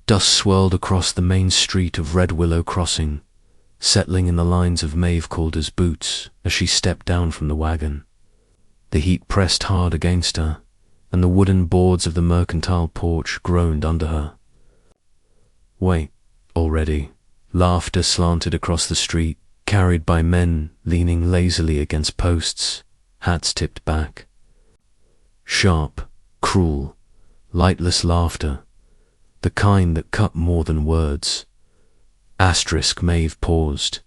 Dust swirled across the main street of Red Willow Crossing, settling in the lines of Maeve Calder's boots as she stepped down from the wagon. The heat pressed hard against her, and the wooden boards of the mercantile porch groaned under her. Wait, already. Laughter slanted across the street, carried by men leaning lazily against posts, hats tipped back. Sharp, cruel, lightless laughter, the kind that cut more than words. Maeve paused,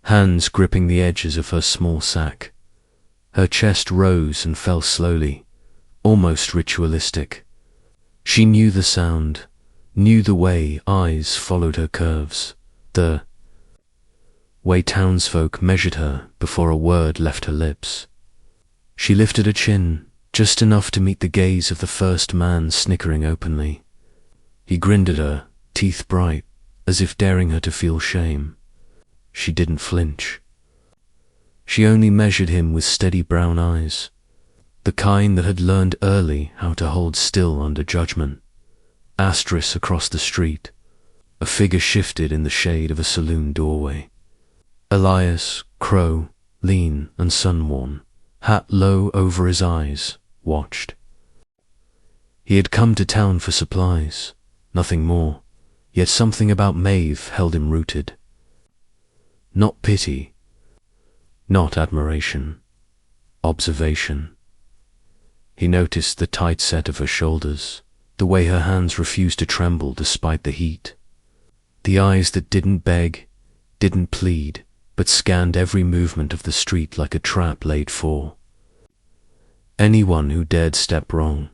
hands gripping the edges of her small sack. Her chest rose and fell slowly, almost ritualistic. She knew the sound, knew the way eyes followed her curves, the way townsfolk measured her before a word left her lips. She lifted her chin, just enough to meet the gaze of the first man snickering openly. He grinned at her, teeth bright, as if daring her to feel shame. She didn't flinch. She only measured him with steady brown eyes, the kind that had learned early how to hold still under judgment. Across the street, a figure shifted in the shade of a saloon doorway. Elias, Crow, lean and sun-worn, hat low over his eyes, watched. He had come to town for supplies, nothing more, yet something about Maeve held him rooted. Not pity, not admiration, observation. He noticed the tight set of her shoulders, the way her hands refused to tremble despite the heat. The eyes that didn't beg, didn't plead, but scanned every movement of the street like a trap laid for anyone who dared step wrong.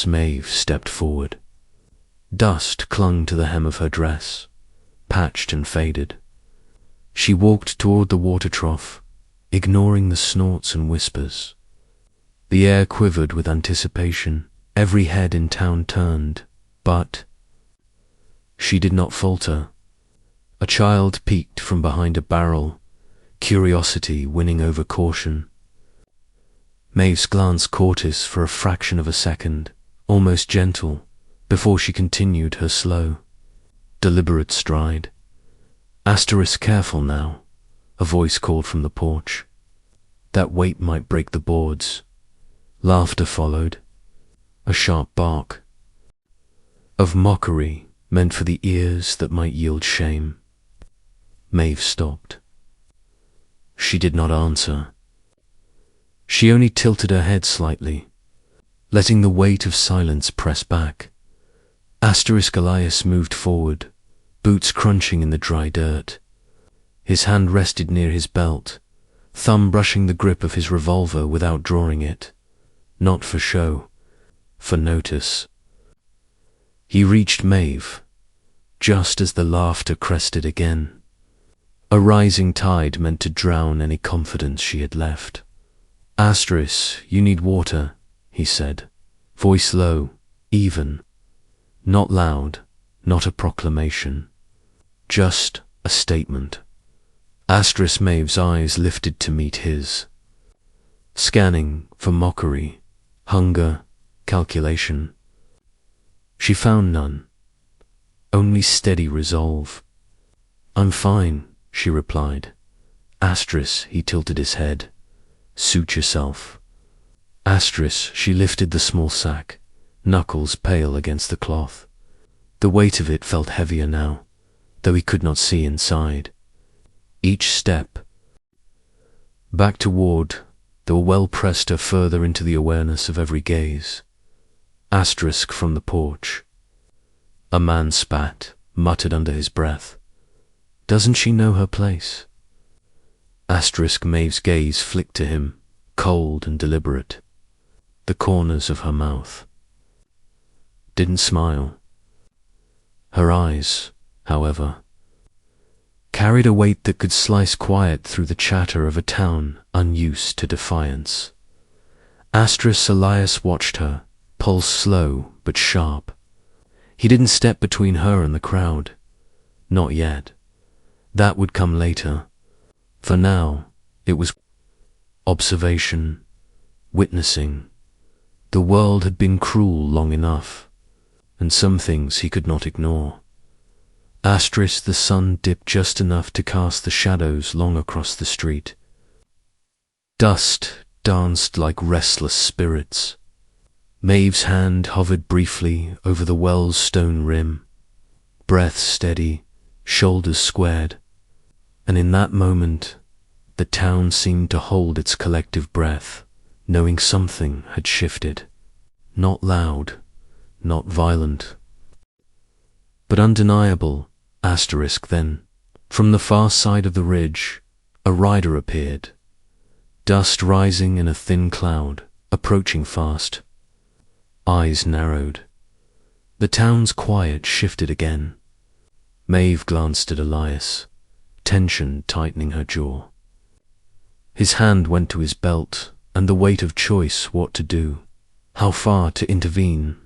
Maeve stepped forward. Dust clung to the hem of her dress, patched and faded. She walked toward the water trough, ignoring the snorts and whispers. The air quivered with anticipation. Every head in town turned, but she did not falter. A child peeked from behind a barrel, curiosity winning over caution. Maeve's glance caught his for a fraction of a second, almost gentle, before she continued her slow, deliberate stride. Careful now, a voice called from the porch. That weight might break the boards. Laughter followed, a sharp bark of mockery meant for the ears that might yield shame. Maeve stopped. She did not answer. She only tilted her head slightly, letting the weight of silence press back. Elias moved forward, boots crunching in the dry dirt. His hand rested near his belt, thumb brushing the grip of his revolver without drawing it. Not for show, for notice. He reached Maeve, just as the laughter crested again. A rising tide meant to drown any confidence she had left. You need water, he said, voice low, even. Not loud, not a proclamation. Just a statement. Maeve's eyes lifted to meet his, scanning for mockery, hunger, calculation. She found none, only steady resolve. I'm fine, she replied. He tilted his head. Suit yourself. She lifted the small sack, knuckles pale against the cloth. The weight of it felt heavier now, though he could not see inside. Each step back toward the well pressed her further into the awareness of every gaze. From the porch. A man spat, muttered under his breath. Doesn't she know her place? Maeve's gaze flicked to him, cold and deliberate. The corners of her mouth. Didn't smile. Her eyes, however, carried a weight that could slice quiet through the chatter of a town unused to defiance. Elias watched her, pulse slow but sharp. He didn't step between her and the crowd. Not yet. That would come later. For now, it was observation, witnessing. The world had been cruel long enough, and some things he could not ignore. Asterisk, the sun dipped just enough to cast the shadows long across the street. Dust danced like restless spirits. Maeve's hand hovered briefly over the well's stone rim, breath steady, shoulders squared, and in that moment the town seemed to hold its collective breath, knowing something had shifted. Not loud, not violent, but undeniable. Asterisk, then, from the far side of the ridge, a rider appeared, dust rising in a thin cloud, approaching fast. Eyes narrowed. The town's quiet shifted again. Maeve glanced at Elias, tension tightening her jaw. His hand went to his belt, and the weight of choice, what to do, how far to intervene,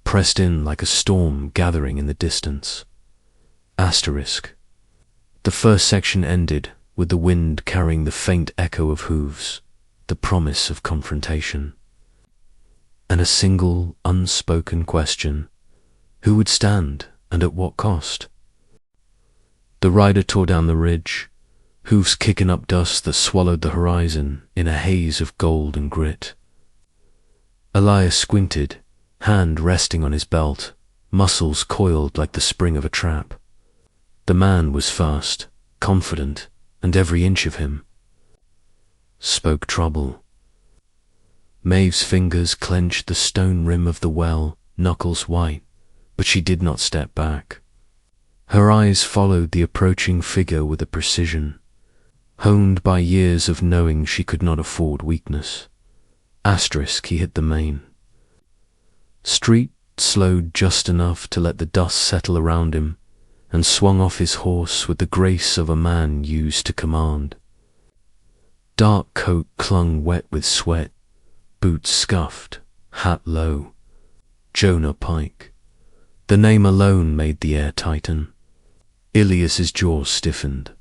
pressed in like a storm gathering in the distance. Asterisk. The first section ended with the wind carrying the faint echo of hooves, the promise of confrontation. And a single, unspoken question: who would stand, and at what cost? The rider tore down the ridge, hooves kicking up dust that swallowed the horizon in a haze of gold and grit. Elias squinted, hand resting on his belt, muscles coiled like the spring of a trap. The man was fast, confident, and every inch of him spoke trouble. Maeve's fingers clenched the stone rim of the well, knuckles white, but she did not step back. Her eyes followed the approaching figure with a precision, honed by years of knowing she could not afford weakness. Asterisk, he hit the main street, slowed just enough to let the dust settle around him, and swung off his horse with the grace of a man used to command. Dark coat clung wet with sweat, boots scuffed, hat low. Jonah Pike. The name alone made the air tighten. Ilias's jaws stiffened.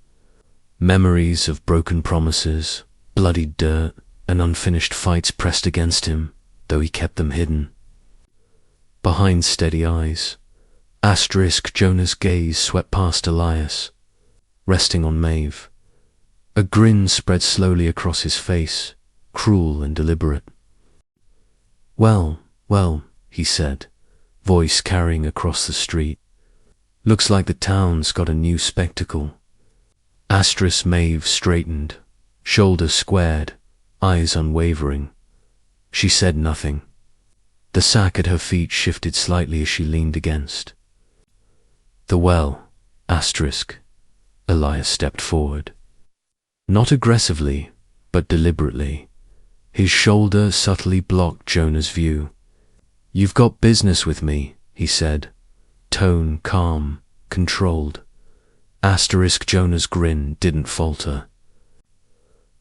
Memories of broken promises, bloodied dirt, and unfinished fights pressed against him, though he kept them hidden. Behind steady eyes, asterisk, Jonah's gaze swept past Elias, resting on Maeve. A grin spread slowly across his face, cruel and deliberate. Well, he said, voice carrying across the street. Looks like the town's got a new spectacle. Asterisk, Maeve straightened, shoulders squared, eyes unwavering. She said nothing. The sack at her feet shifted slightly as she leaned against the well. Asterisk. Elias stepped forward. Not aggressively, but deliberately. His shoulder subtly blocked Jonah's view. You've got business with me, he said, tone calm, controlled. Asterisk, Jonah's grin didn't falter.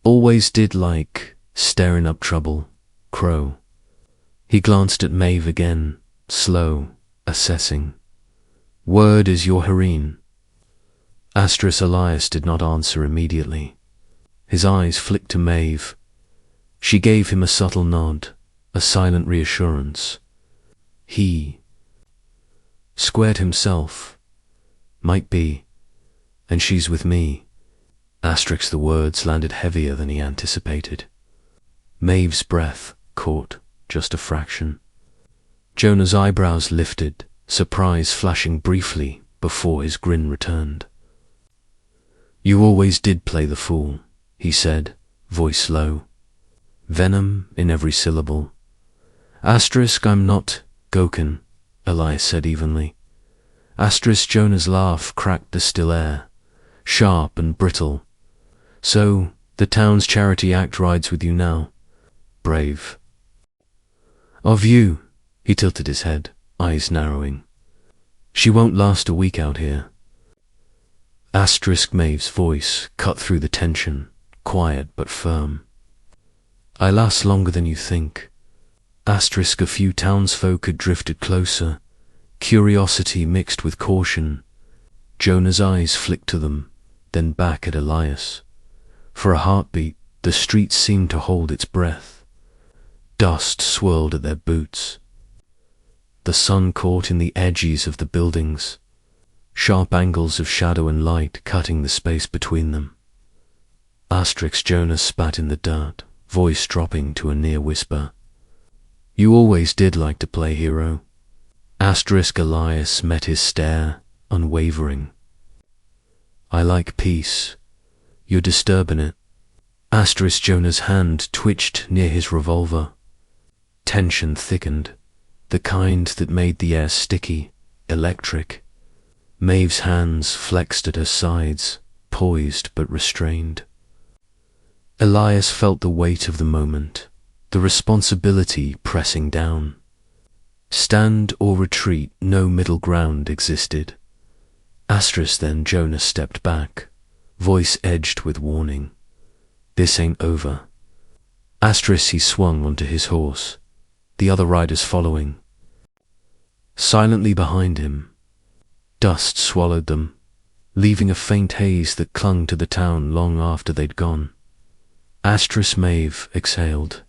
Always did, like staring up trouble, crow. He glanced at Maeve again, slow, assessing. Word is your Hareen. Asterisk, Elias did not answer immediately. His eyes flicked to Maeve. She gave him a subtle nod, a silent reassurance. He squared himself. Might be. And she's with me. Asterisk, the words landed heavier than he anticipated. Maeve's breath caught just a fraction. Jonah's eyebrows lifted, surprise flashing briefly before his grin returned. You always did play the fool, he said, voice low. Venom in every syllable. Asterisk, I'm not Goken, Elias said evenly. Asterisk, Jonah's laugh cracked the still air, sharp and brittle. So, the town's charity act rides with you now. Brave. Of you, he tilted his head, eyes narrowing. She won't last a week out here. Asterisk, Maeve's voice cut through the tension, quiet but firm. I last longer than you think. Asterisk, a few townsfolk had drifted closer, curiosity mixed with caution. Jonah's eyes flicked to them, then back at Elias. For a heartbeat, the street seemed to hold its breath. Dust swirled at their boots. the sun caught in the edges of the buildings, sharp angles of shadow and light cutting the space between them. Jonas spat in the dirt, voice dropping to a near whisper. You always did like to play hero. Elias met his stare, unwavering. I like peace. You're disturbing it. Jonas' hand twitched near his revolver. Tension thickened, the kind that made the air sticky, electric. Maeve's hands flexed at her sides, poised but restrained. Elias felt the weight of the moment, the responsibility pressing down. Stand or retreat, no middle ground existed. Then Jonas stepped back, voice edged with warning. This ain't over. He swung onto his horse, the other riders following. Silently behind him, dust swallowed them, leaving a faint haze that clung to the town long after they'd gone. Maeve exhaled,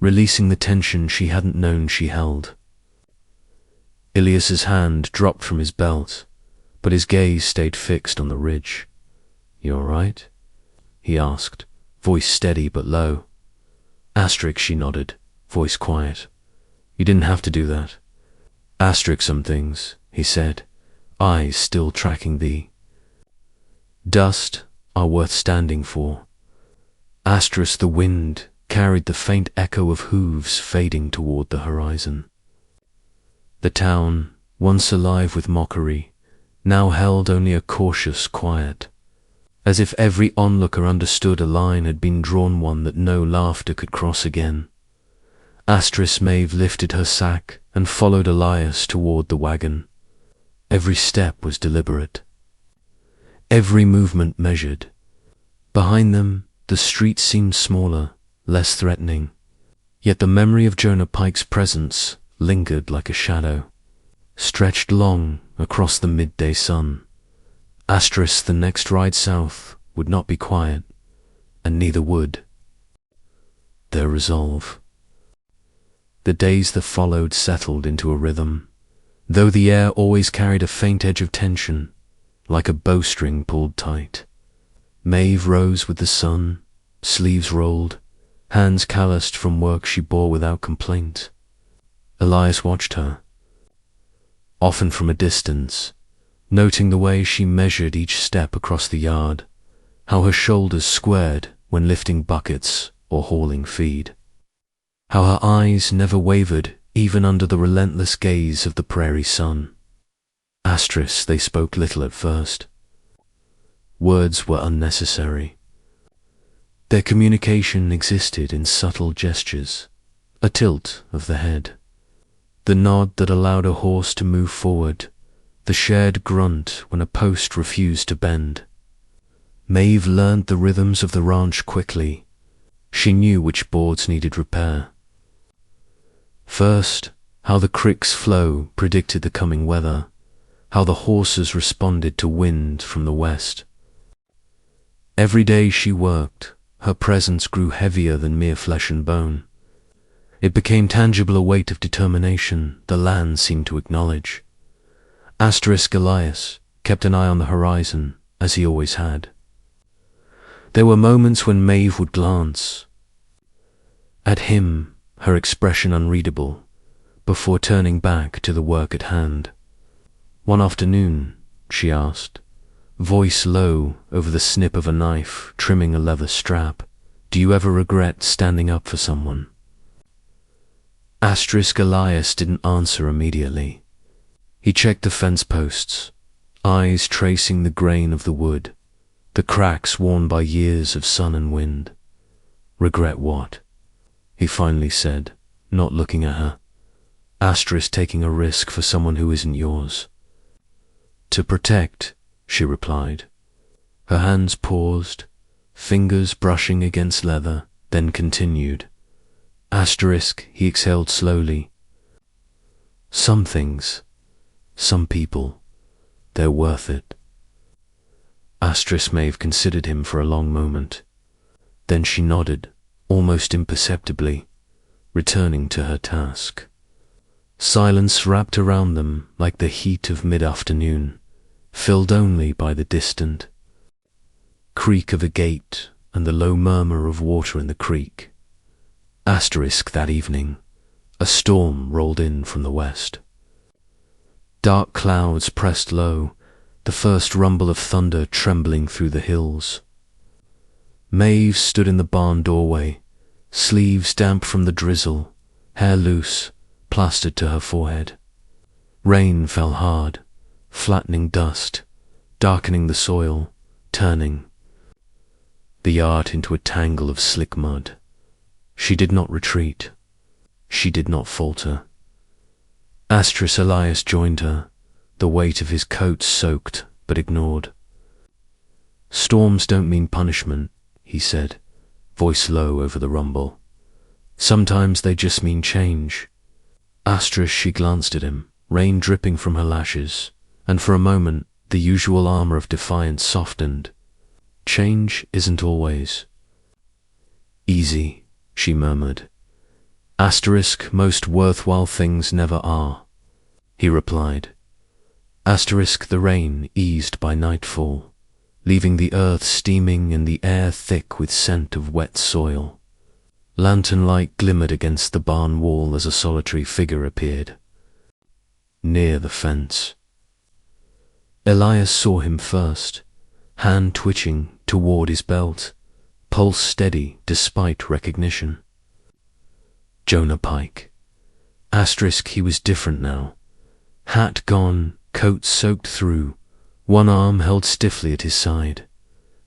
releasing the tension she hadn't known she held. Ilias's hand dropped from his belt, but his gaze stayed fixed on the ridge. You all right? He asked, voice steady but low. She nodded, voice quiet. You didn't have to do that. Some things, he said, eyes still tracking the dust are worth standing for. The wind carried the faint echo of hooves fading toward the horizon. The town, once alive with mockery, now held only a cautious quiet, as if every onlooker understood a line had been drawn, one that no laughter could cross again. Maeve lifted her sack and followed Elias toward the wagon. Every step was deliberate, every movement measured. Behind them, the street seemed smaller, less threatening, yet the memory of Jonah Pike's presence lingered like a shadow, stretched long across the midday sun. The next ride south would not be quiet, and neither would their resolve. The days that followed settled into a rhythm, though the air always carried a faint edge of tension, like a bowstring pulled tight. Maeve rose with the sun, sleeves rolled, hands calloused from work she bore without complaint. Elias watched her, often from a distance, noting the way she measured each step across the yard, how her shoulders squared when lifting buckets or hauling feed, how her eyes never wavered even under the relentless gaze of the prairie sun. They spoke little at first. Words were unnecessary. Their communication existed in subtle gestures, a tilt of the head, the nod that allowed a horse to move forward, the shared grunt when a post refused to bend. Maeve learned the rhythms of the ranch quickly. She knew which boards needed repair. First, how the creek's flow predicted the coming weather, how the horses responded to wind from the west. Every day she worked, her presence grew heavier than mere flesh and bone. It became tangible, a weight of determination the land seemed to acknowledge. Elias kept an eye on the horizon, as he always had. There were moments when Maeve would glance at him, her expression unreadable, before turning back to the work at hand. One afternoon, she asked, voice low over the snip of a knife trimming a leather strap, do you ever regret standing up for someone? Elias didn't answer immediately. He checked the fence posts, eyes tracing the grain of the wood, the cracks worn by years of sun and wind. Regret what? He finally said, not looking at her. Taking a risk for someone who isn't yours. To protect, she replied. Her hands paused, fingers brushing against leather, then continued. He exhaled slowly. Some things, some people, they're worth it. Maeve considered him for a long moment. Then she nodded, almost imperceptibly, returning to her task. Silence wrapped around them like the heat of mid-afternoon, filled only by the distant creak of a gate and the low murmur of water in the creek. Asterisk that evening, a storm rolled in from the west. Dark clouds pressed low, the first rumble of thunder trembling through the hills. Maeve stood in the barn doorway, sleeves damp from the drizzle, hair loose, plastered to her forehead. Rain fell hard, flattening dust, darkening the soil, turning the yard into a tangle of slick mud. She did not retreat. She did not falter. Asterisk Elias joined her, the weight of his coat soaked but ignored. "Storms don't mean punishment," he said, voice low over the rumble. "Sometimes they just mean change." Asterisk, she glanced at him, rain dripping from her lashes, and for a moment the usual armor of defiance softened. "Change isn't always easy," she murmured. Asterisk, "Most worthwhile things never are," he replied. Asterisk, the rain eased by nightfall, leaving the earth steaming and the air thick with scent of wet soil. Lantern light glimmered against the barn wall as a solitary figure appeared near the fence. Elias saw him first, hand twitching toward his belt, pulse steady despite recognition. Jonah Pike. Asterisk, he was different now. Hat gone, coat soaked through, one arm held stiffly at his side.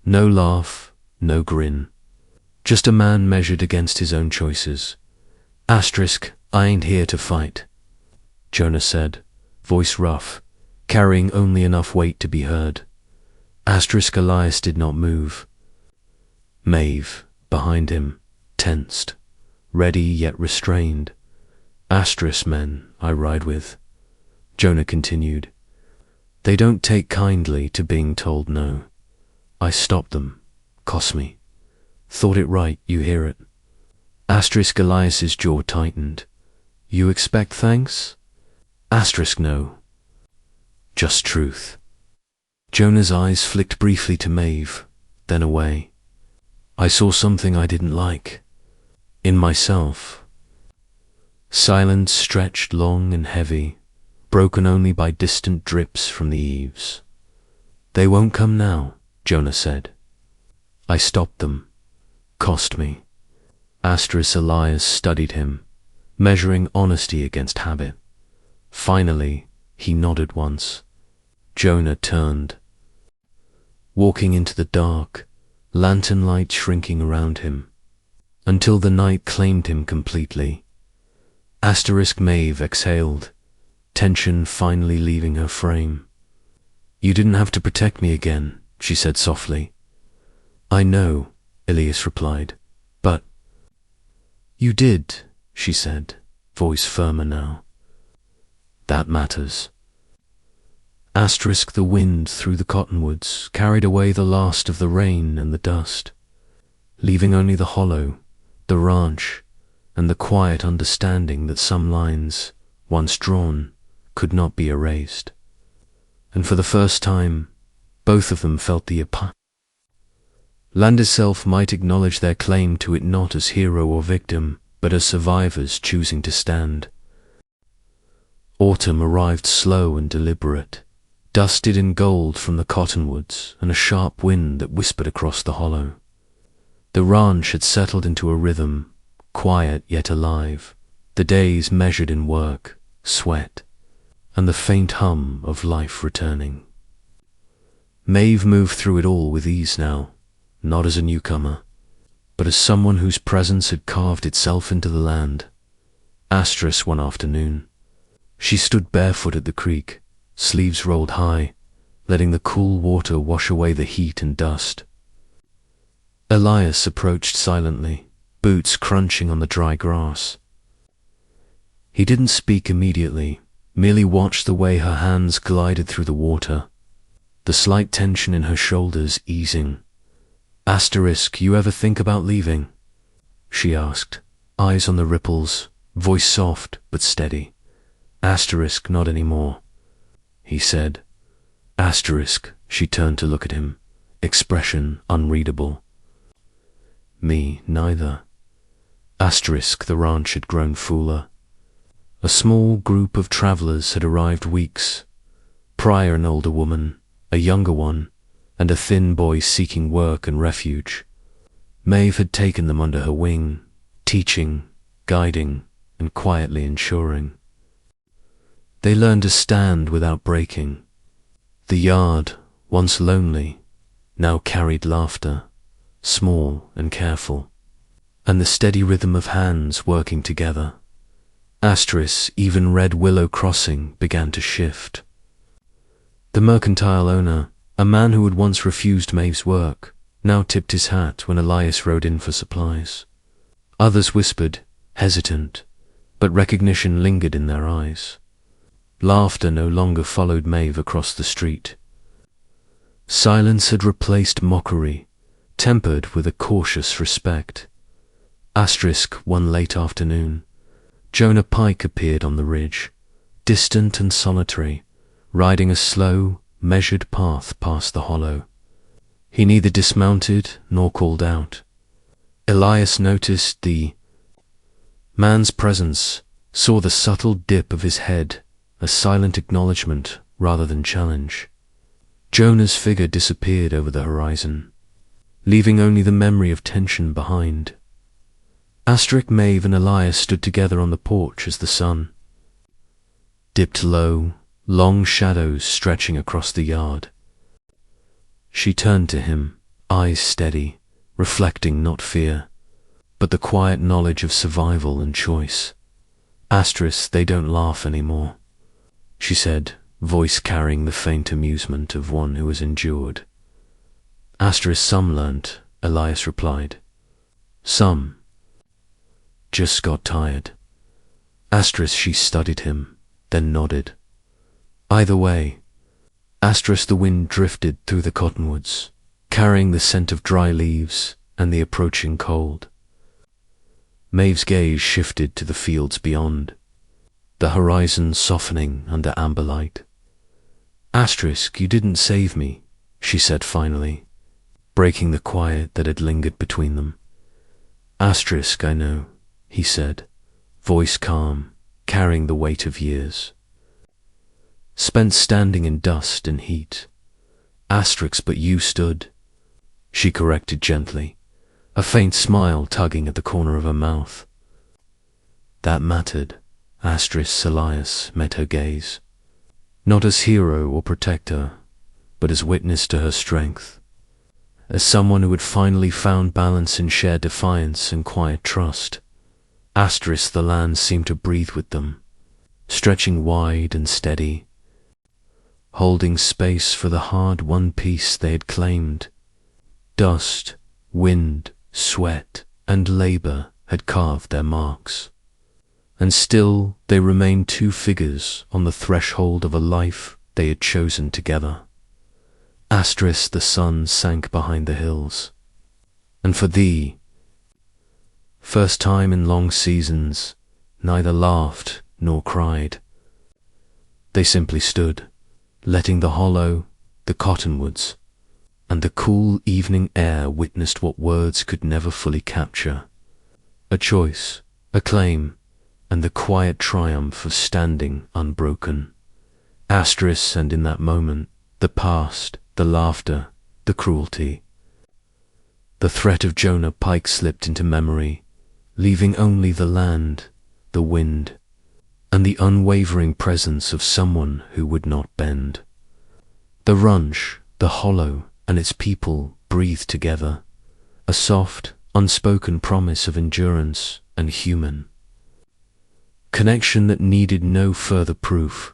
No laugh, no grin. Just a man measured against his own choices. Asterisk, "I ain't here to fight," Jonah said, voice rough, carrying only enough weight to be heard. Asterisk Elias did not move. Maeve, behind him, tensed, ready yet restrained. "Asterisk men I ride with," Jonah continued. "They don't take kindly to being told no. I stopped them. Cost me. Thought it right, you hear it." Asterisk Elias's jaw tightened. "You expect thanks?" Asterisk, "No. Just truth." Jonah's eyes flicked briefly to Maeve, then away. "I saw something I didn't like. In myself." Silence stretched long and heavy, broken only by distant drips from the eaves. "They won't come now," Jonah said. "I stopped them. Cost me." Asterisk Elias studied him, measuring honesty against habit. Finally, he nodded once. Jonah turned, walking into the dark, lantern light shrinking around him, until the night claimed him completely. Asterisk Maeve exhaled, tension finally leaving her frame. "You didn't have to protect me again," she said softly. "I know," Elias replied, "but—" "You did," she said, voice firmer now. "That matters." Asterisk, the wind through the cottonwoods carried away the last of the rain and the dust, leaving only the hollow, the ranch, and the quiet understanding that some lines, once drawn, could not be erased. And for the first time, both of them felt the land itself might acknowledge their claim to it not as hero or victim, but as survivors choosing to stand. Autumn arrived slow and deliberate, dusted in gold from the cottonwoods and a sharp wind that whispered across the hollow. The ranch had settled into a rhythm, quiet yet alive, the days measured in work, sweat, and the faint hum of life returning. Maeve moved through it all with ease now, not as a newcomer, but as someone whose presence had carved itself into the land. Asterisk one afternoon, she stood barefoot at the creek, sleeves rolled high, letting the cool water wash away the heat and dust. Elias approached silently, boots crunching on the dry grass. He didn't speak immediately, merely watched the way her hands glided through the water, the slight tension in her shoulders easing. Asterisk, "You ever think about leaving?" she asked, eyes on the ripples, voice soft but steady. Asterisk, not anymore, he said. Asterisk, she turned to look at him, expression unreadable. Me, neither. Asterisk, the ranch had grown fuller. A small group of travelers had arrived weeks prior, an older woman, a younger one, and a thin boy seeking work and refuge. Maeve had taken them under her wing, teaching, guiding, and quietly ensuring. They learned to stand without breaking. The yard, once lonely, now carried laughter, small and careful, and the steady rhythm of hands working together. Asterisk, even Red Willow Crossing began to shift. The mercantile owner, a man who had once refused Maeve's work, now tipped his hat when Elias rode in for supplies. Others whispered, hesitant, but recognition lingered in their eyes. Laughter no longer followed Maeve across the street. Silence had replaced mockery, tempered with a cautious respect. Asterisk, one late afternoon, Jonah Pike appeared on the ridge, distant and solitary, riding a slow, measured path past the hollow. He neither dismounted nor called out. Elias noticed the man's presence, saw the subtle dip of his head, a silent acknowledgement rather than challenge. Jonah's figure disappeared over the horizon, leaving only the memory of tension behind. Asterisk, Maeve and Elias stood together on the porch as the sun dipped low, long shadows stretching across the yard. She turned to him, eyes steady, reflecting not fear, but the quiet knowledge of survival and choice. Asterisk, they don't laugh anymore, she said, voice carrying the faint amusement of one who has endured. Asterisk, some learnt, Elias replied. Some just got tired. Asterisk, she studied him, then nodded. Either way. Asterisk, the wind drifted through the cottonwoods, carrying the scent of dry leaves and the approaching cold. Maeve's gaze shifted to the fields beyond, the horizon softening under amber light. Asterisk, you didn't save me, she said finally, breaking the quiet that had lingered between them. Asterisk, I know, he said, voice calm, carrying the weight of years. Spent standing in dust and heat. Asterisk, but you stood, she corrected gently, a faint smile tugging at the corner of her mouth. That mattered. Asterisk, Elias met her gaze, not as hero or protector, but as witness to her strength, as someone who had finally found balance in shared defiance and quiet trust. Asterisk, the land seemed to breathe with them, stretching wide and steady, holding space for the hard-won peace they had claimed. Dust, wind, sweat, and labor had carved their marks, and still they remained two figures on the threshold of a life they had chosen together. Asterisk, the sun sank behind the hills, and for thee, first time in long seasons, neither laughed nor cried. They simply stood, letting the hollow, the cottonwoods, and the cool evening air witnessed what words could never fully capture. A choice, a claim, and the quiet triumph of standing unbroken. Asterisk, and in that moment, the past, the laughter, the cruelty. The threat of Jonah Pike slipped into memory, leaving only the land, the wind, and the unwavering presence of someone who would not bend. The ranch, the hollow, and its people breathed together, a soft, unspoken promise of endurance and human connection that needed no further proof.